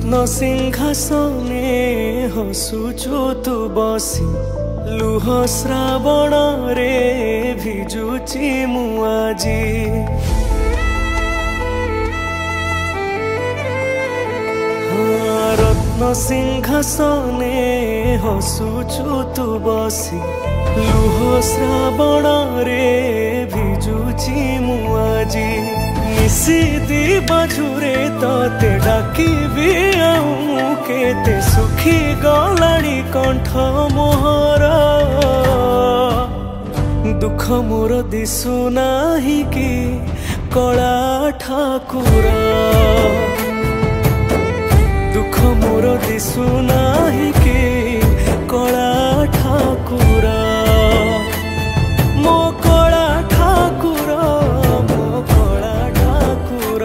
रत्न सिंहासने हसुचु तु बसी लुह श्रावण रे भिजुची मु आजी रत्न सिंहासने हसुचु तु बसी लुह श्रावण रे भिजुची मु आजी निशिदी बाझुरे तते डाकिबी आउ केते सुखी गलाणी कंठ मोहर दुख मोर दिसु नाही कि कला ठाकुर दुख मोर दिसु नाही कि कला ठाकुर मो कला ठाकुर मो कला ठाकुर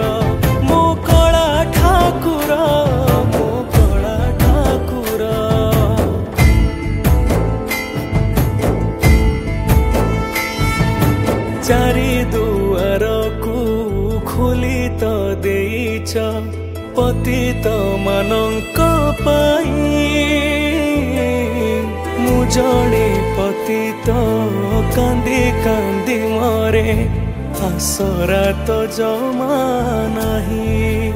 मो कला ठाकुर मो कला ठाकुर चारि दुआर को खोली तो देइछ पतित मानक पाई मु जणे पतित कांदी कांदी मरे आसरा तो जमा नाही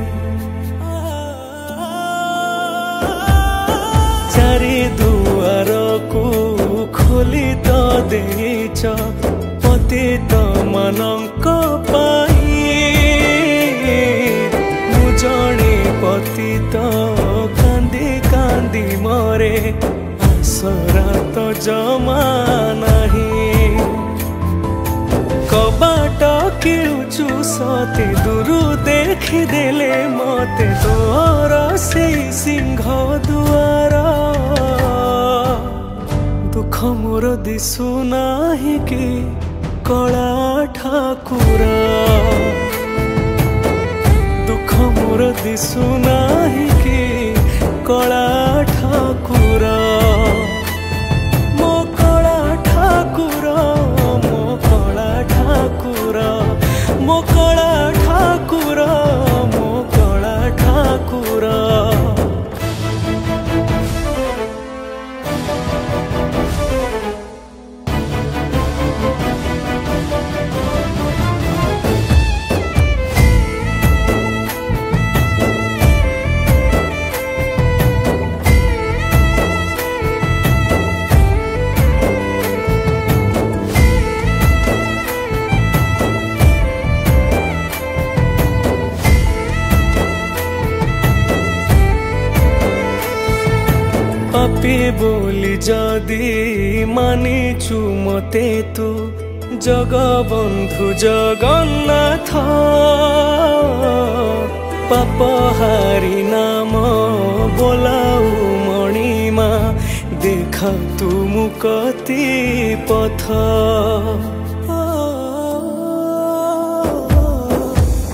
चारि दुआर को खोली तो देइछ पतित मानक पाई मु जणे पतित कांदी कांदी मरे आसरा तो जमा नाही कबाट किलुचु सते दूरु देखिदेले मते तोर से सिंह दुआर दुख मोर दिसु नाही कि कला ठाकुर दुख मोर दिसु नाही कि कला ठाकुर मो कला ठाकुर मो कला ठाकुर मो कला ठाकुर मो कला ठाकुर पापी बोली जदि मानिचु मते तू जगबंधु जगन्नाथ पापहारी नाम बोलाऊ मणिमा देखा तू मुकति पथ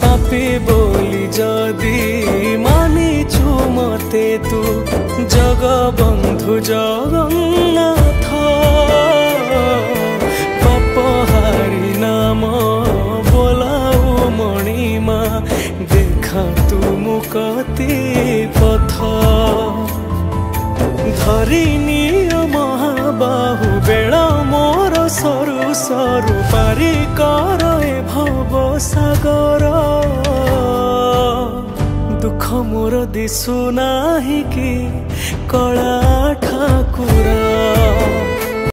पापी बोली जदि मानिचु मते तू जगबंधु जगन्नाथ पापहारी नाम बोलाऊ मणिमा देखा तू मुकति पथ धरिनी महाबाहु बेल मोर सरु सरु पारी कर ए भव सागर दुख मोर दिसु नाही कि कला ठाकुर।